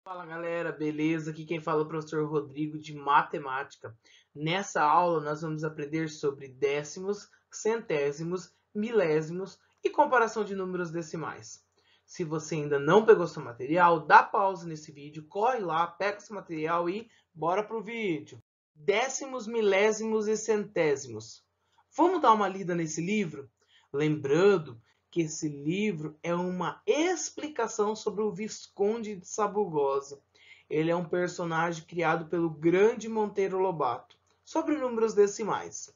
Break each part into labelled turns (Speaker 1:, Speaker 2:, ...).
Speaker 1: Fala galera, beleza? Aqui quem fala é o professor Rodrigo de Matemática. Nessa aula nós vamos aprender sobre décimos, centésimos, milésimos e comparação de números decimais. Se você ainda não pegou seu material, dá pausa nesse vídeo, corre lá, pega seu material e bora pro vídeo. Décimos, milésimos e centésimos. Vamos dar uma lida nesse livro? Lembrando que esse livro é uma explicação sobre o Visconde de Sabugosa. Ele é um personagem criado pelo grande Monteiro Lobato, sobre números decimais.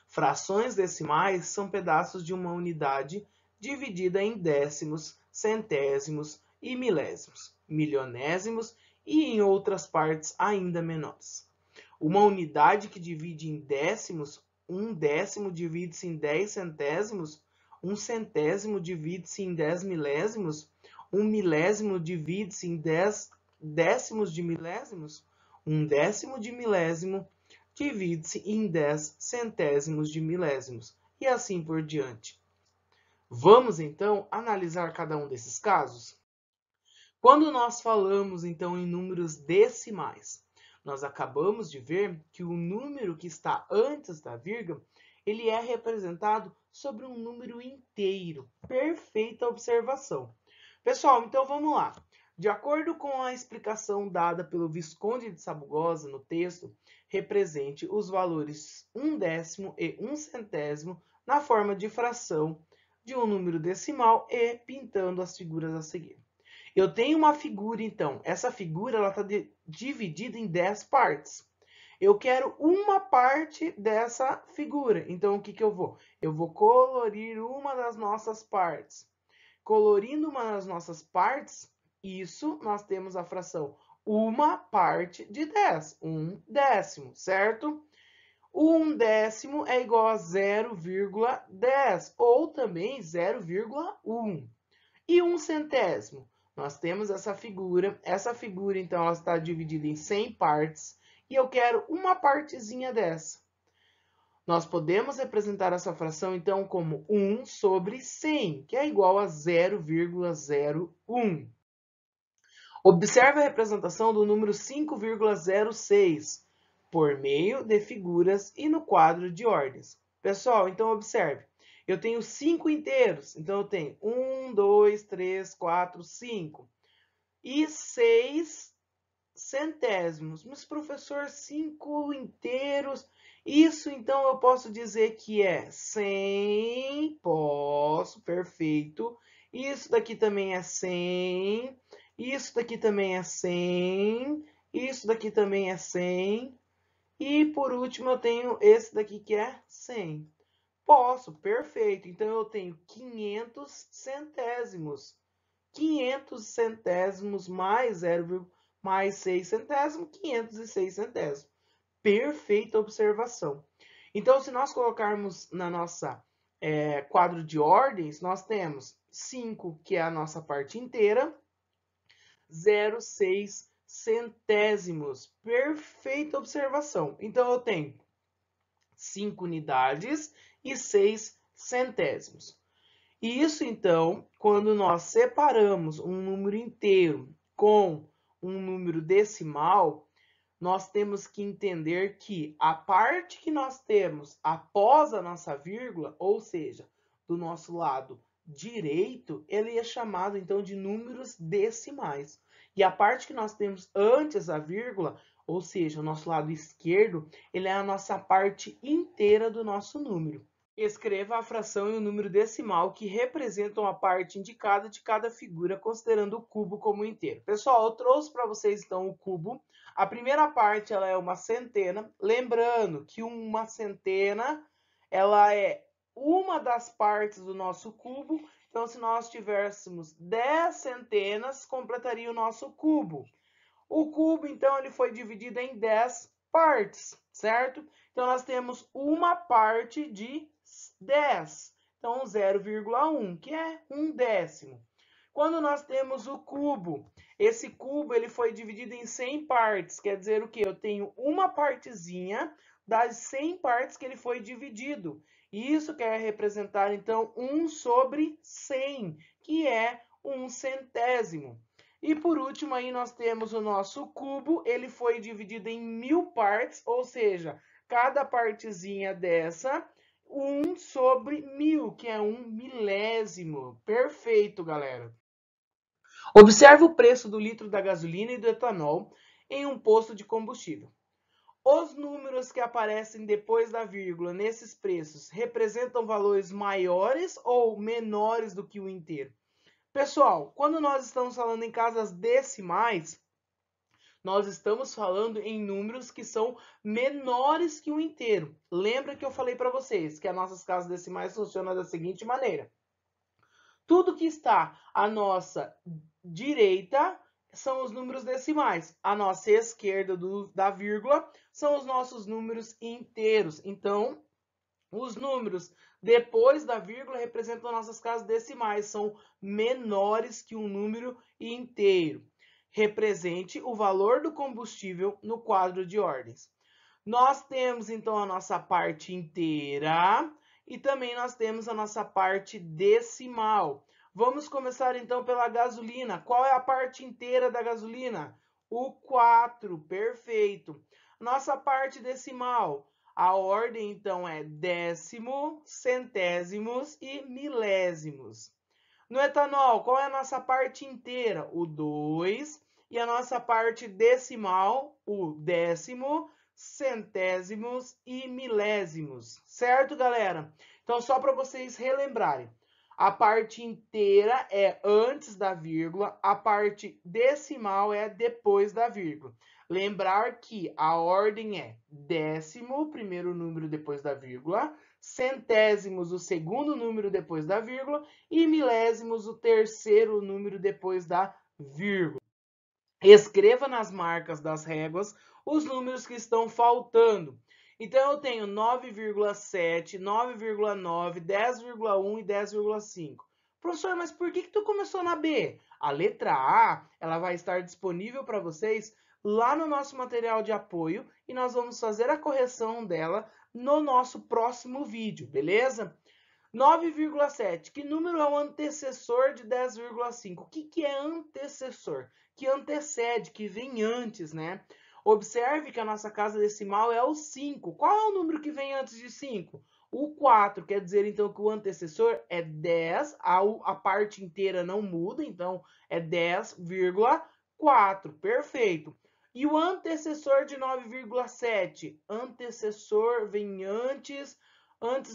Speaker 1: Frações decimais são pedaços de uma unidade dividida em décimos, centésimos e milésimos, milionésimos e em outras partes ainda menores. Uma unidade que divide em décimos, um décimo divide-se em 10 centésimos, um centésimo divide-se em 10 milésimos, um milésimo divide-se em 10 décimos de milésimos, um décimo de milésimo divide-se em 10 centésimos de milésimos, e assim por diante. Vamos, então, analisar cada um desses casos? Quando nós falamos, então, em números decimais, nós acabamos de ver que o número que está antes da vírgula, ele é representado sobre um número inteiro. Perfeita observação. Pessoal, então vamos lá. De acordo com a explicação dada pelo Visconde de Sabugosa no texto, represente os valores 1/10 e 1/100 na forma de fração de um número decimal e pintando as figuras a seguir. Eu tenho uma figura, então. Essa figura está dividida em 10 partes. Eu quero uma parte dessa figura. Então, o que eu vou? Eu vou colorir uma das nossas partes. Colorindo uma das nossas partes, isso nós temos a fração uma parte de 10. 1/10, certo? O 1/10 é igual a 0,10 ou também 0,1. E 1/100? Nós temos essa figura, então, ela está dividida em 100 partes, e eu quero uma partezinha dessa. Nós podemos representar essa fração, então, como 1 sobre 100, que é igual a 0,01. Observe a representação do número 5,06, por meio de figuras e no quadro de ordens. Pessoal, então observe. Eu tenho 5 inteiros, então eu tenho 1, 2, 3, 4, 5. E 6 centésimos. Mas, professor, 5 inteiros, isso então eu posso dizer que é 100, posso, perfeito. Isso daqui também é 100, isso daqui também é 100, isso daqui também é 100. E, por último, eu tenho esse daqui que é 100. Posso, perfeito. Então, eu tenho 500 centésimos. 500 centésimos mais 0, mais 6 centésimos, 506 centésimos. Perfeita observação. Então, se nós colocarmos na nossa quadro de ordens, nós temos 5, que é a nossa parte inteira, 0,6 centésimos. Perfeita observação. Então, eu tenho 5 unidades e 6 centésimos. E isso, então, quando nós separamos um número inteiro com um número decimal, nós temos que entender que a parte que nós temos após a nossa vírgula, ou seja, do nosso lado direito, ele é chamado, então, de números decimais. E a parte que nós temos antes da vírgula, ou seja, o nosso lado esquerdo, ele é a nossa parte inteira do nosso número. Escreva a fração e o número decimal que representam a parte indicada de cada figura, considerando o cubo como inteiro. Pessoal, eu trouxe para vocês, então, o cubo. A primeira parte, ela é uma centena. Lembrando que uma centena, ela é uma das partes do nosso cubo. Então, se nós tivéssemos 10 centenas, completaria o nosso cubo. O cubo, então, ele foi dividido em 10 partes, certo? Então, nós temos uma parte de 10. Então, 0,1, que é 1/10. Quando nós temos o cubo, esse cubo ele foi dividido em 100 partes. Quer dizer o quê? Eu tenho uma partezinha das 100 partes que ele foi dividido. E isso quer representar, então, 1 sobre 100, que é 1 centésimo. E por último, aí nós temos o nosso cubo, ele foi dividido em 1000 partes, ou seja, cada partezinha dessa, 1 sobre 1000, que é 1 milésimo. Perfeito, galera. Observe o preço do litro da gasolina e do etanol em um posto de combustível. Os números que aparecem depois da vírgula nesses preços representam valores maiores ou menores do que o inteiro? Pessoal, quando nós estamos falando em casas decimais, nós estamos falando em números que são menores que o inteiro. Lembra que eu falei para vocês que as nossas casas decimais funcionam da seguinte maneira. Tudo que está à nossa direita são os números decimais. À nossa esquerda da vírgula são os nossos números inteiros. Então, os números depois da vírgula representam nossas casas decimais, são menores que um número inteiro. Represente o valor do combustível no quadro de ordens. Nós temos, então, a nossa parte inteira e também nós temos a nossa parte decimal. Vamos começar, então, pela gasolina. Qual é a parte inteira da gasolina? O 4, perfeito. Nossa parte decimal. A ordem, então, é décimo, centésimos e milésimos. No etanol, qual é a nossa parte inteira? O 2. E a nossa parte decimal, o décimo, centésimos e milésimos. Certo, galera? Então, só para vocês relembrarem. A parte inteira é antes da vírgula, a parte decimal é depois da vírgula. Lembrar que a ordem é décimo, o primeiro número depois da vírgula, centésimos, o segundo número depois da vírgula, e milésimos, o terceiro número depois da vírgula. Escreva nas marcas das réguas os números que estão faltando. Então, eu tenho 9,7, 9,9, 10,1 e 10,5. Professor, mas por que tu começou na B? A letra A, ela vai estar disponível para vocês lá no nosso material de apoio e nós vamos fazer a correção dela no nosso próximo vídeo, beleza? 9,7. Que número é o antecessor de 10,5? O que é antecessor? Que antecede, que vem antes, né? Observe que a nossa casa decimal é o 5. Qual é o número que vem antes de 5? O 4. Quer dizer, então, que o antecessor é 10. A parte inteira não muda, então é 10,4. Perfeito. E o antecessor de 9,7? Antecessor vem antes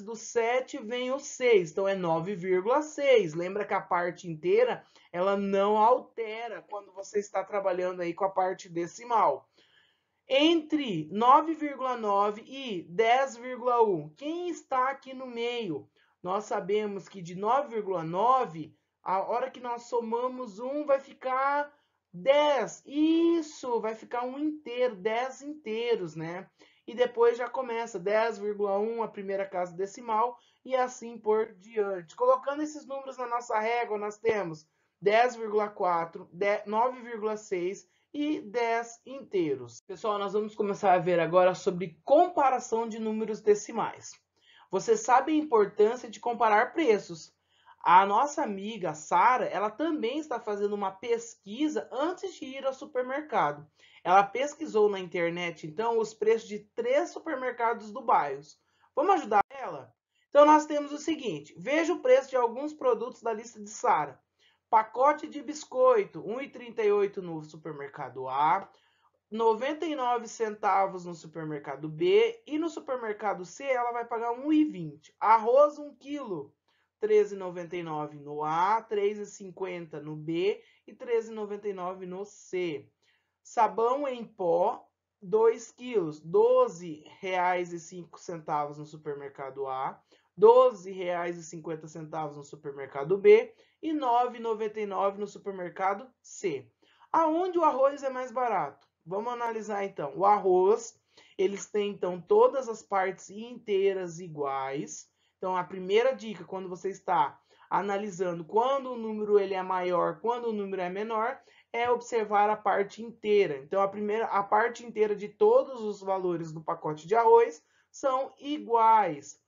Speaker 1: do 7 vem o 6, então é 9,6. Lembra que a parte inteira, ela não altera quando você está trabalhando aí com a parte decimal. Entre 9,9 e 10,1, quem está aqui no meio? Nós sabemos que de 9,9, a hora que nós somamos 1, vai ficar 10. Isso, vai ficar um inteiro, 10 inteiros, né? E depois já começa 10,1, a primeira casa decimal, e assim por diante. Colocando esses números na nossa régua, nós temos 10,4, 9,6 e 10 inteiros. Pessoal, nós vamos começar a ver agora sobre comparação de números decimais. Você sabe a importância de comparar preços. A nossa amiga Sara, ela também está fazendo uma pesquisa antes de ir ao supermercado. Ela pesquisou na internet, então, os preços de 3 supermercados do bairro. Vamos ajudar ela? Então, nós temos o seguinte. Veja o preço de alguns produtos da lista de Sara. Pacote de biscoito, R$ 1,38 no supermercado A, 99 centavos no supermercado B e no supermercado C ela vai pagar R$ 1,20. Arroz 1 quilo, R$ 13,99 no A, R$ 3,50 no B e R$ 13,99 no C. Sabão em pó, 2 quilos, R$ 12,05 no supermercado A, R$ 12,50 no supermercado B e R$ 9,99 no supermercado C. Aonde o arroz é mais barato? Vamos analisar então. O arroz, eles têm então todas as partes inteiras iguais. Então a primeira dica quando você está analisando quando o número ele é maior, quando o número é menor, é observar a parte inteira. Então, a parte inteira de todos os valores do pacote de arroz são iguais.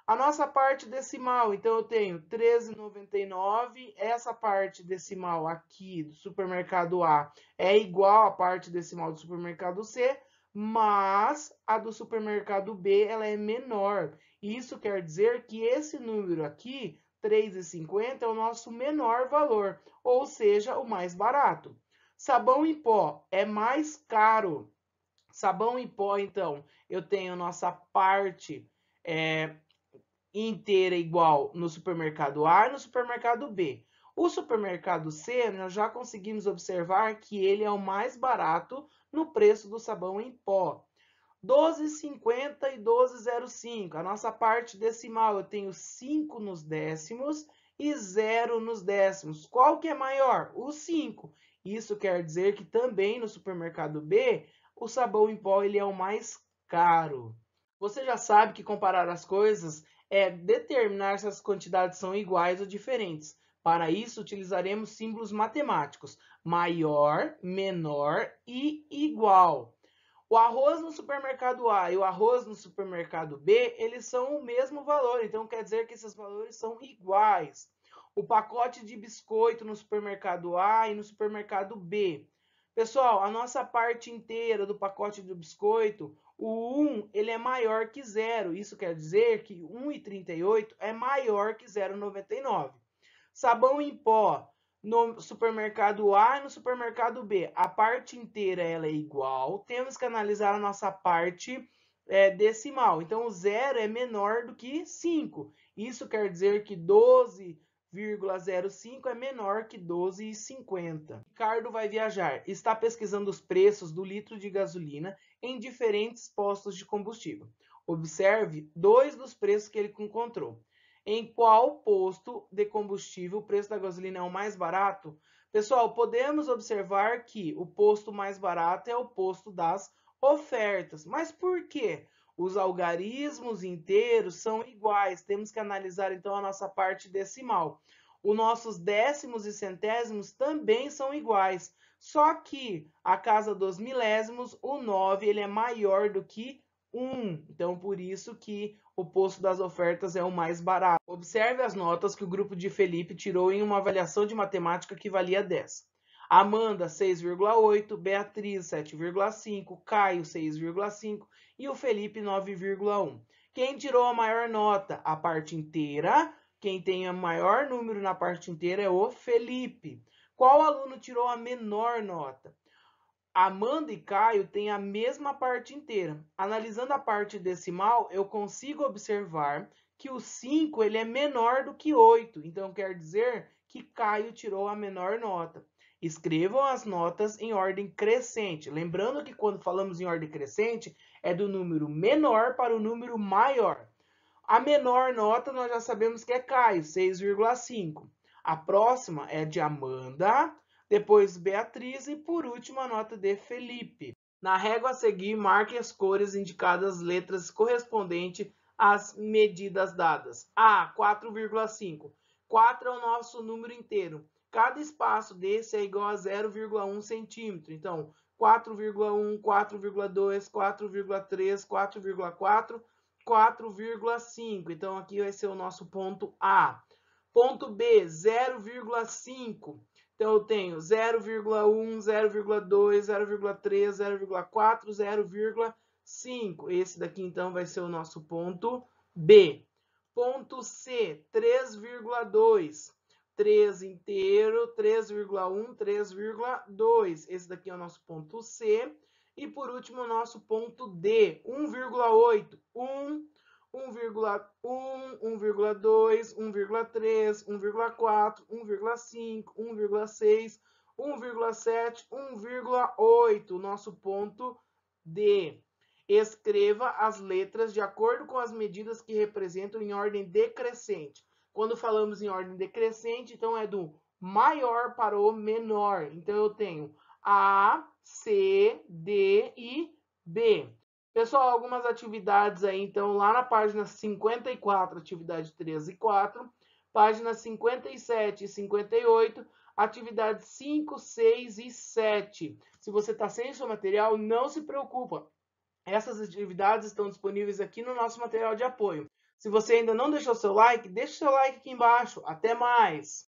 Speaker 1: A nossa parte decimal, então eu tenho 13,99. Essa parte decimal aqui do supermercado A é igual à parte decimal do supermercado C, mas a do supermercado B ela é menor. Isso quer dizer que esse número aqui, 3,50, é o nosso menor valor, ou seja, o mais barato. Sabão em pó é mais caro. Sabão em pó, então, eu tenho nossa parte inteira igual no supermercado A e no supermercado B. O supermercado C, nós já conseguimos observar que ele é o mais barato no preço do sabão em pó. 12,50 e 12,05. A nossa parte decimal, eu tenho 5 nos décimos e 0 nos décimos. Qual que é maior? O 5. Isso quer dizer que também no supermercado B, o sabão em pó ele é o mais caro. Você já sabe que comparar as coisas é determinar se as quantidades são iguais ou diferentes. Para isso, utilizaremos símbolos matemáticos: maior, menor e igual. O arroz no supermercado A e o arroz no supermercado B, eles são o mesmo valor, então quer dizer que esses valores são iguais. O pacote de biscoito no supermercado A e no supermercado B. Pessoal, a nossa parte inteira do pacote de biscoito, o 1 ele é maior que 0. Isso quer dizer que 1,38 é maior que 0,99. Sabão em pó no supermercado A e no supermercado B. A parte inteira ela é igual. Temos que analisar a nossa parte decimal. Então, o 0 é menor do que 5. Isso quer dizer que 12,05 é menor que 12,50. Ricardo vai viajar. Está pesquisando os preços do litro de gasolina em diferentes postos de combustível. Observe dois dos preços que ele encontrou. Em qual posto de combustível o preço da gasolina é o mais barato? Pessoal, podemos observar que o posto mais barato é o posto das ofertas. Mas por quê? Os algarismos inteiros são iguais. Temos que analisar então a nossa parte decimal. Os nossos décimos e centésimos também são iguais. Só que a casa dos milésimos, o 9, ele é maior do que 1. Então, por isso que o posto das ofertas é o mais barato. Observe as notas que o grupo de Felipe tirou em uma avaliação de matemática que valia 10. Amanda, 6,8, Beatriz, 7,5, Caio, 6,5 e o Felipe, 9,1. Quem tirou a maior nota? A parte inteira. Quem tem o maior número na parte inteira é o Felipe. Qual aluno tirou a menor nota? Amanda e Caio têm a mesma parte inteira. Analisando a parte decimal, eu consigo observar que o 5 ele é menor do que 8. Então, quer dizer que Caio tirou a menor nota. Escrevam as notas em ordem crescente. Lembrando que quando falamos em ordem crescente, é do número menor para o número maior. A menor nota nós já sabemos que é Caio, 6,5. A próxima é de Amanda, depois Beatriz e por último a nota de Felipe. Na régua a seguir, marque as cores indicadas as letras correspondentes às medidas dadas. A, 4,5. 4 é o nosso número inteiro. Cada espaço desse é igual a 0,1 centímetro. Então, 4,1, 4,2, 4,3, 4,4, 4,5. Então, aqui vai ser o nosso ponto A. Ponto B, 0,5. Então, eu tenho 0,1, 0,2, 0,3, 0,4, 0,5. Esse daqui, então, vai ser o nosso ponto B. Ponto C, 3,2. 3 inteiro, 3,1, 3,2. Esse daqui é o nosso ponto C. E, por último, o nosso ponto D, 1,8. 1, 1,1, 1,2, 1,3, 1,4, 1,5, 1,6, 1,7, 1,8, nosso ponto D. Escreva as letras de acordo com as medidas que representam em ordem decrescente. Quando falamos em ordem decrescente, então é do maior para o menor. Então, eu tenho A, C, D e B. Pessoal, algumas atividades aí, então, lá na página 54, atividade 13 e 4, página 57 e 58, atividades 5, 6 e 7. Se você está sem seu material, não se preocupa. Essas atividades estão disponíveis aqui no nosso material de apoio. Se você ainda não deixou seu like, deixe seu like aqui embaixo. Até mais!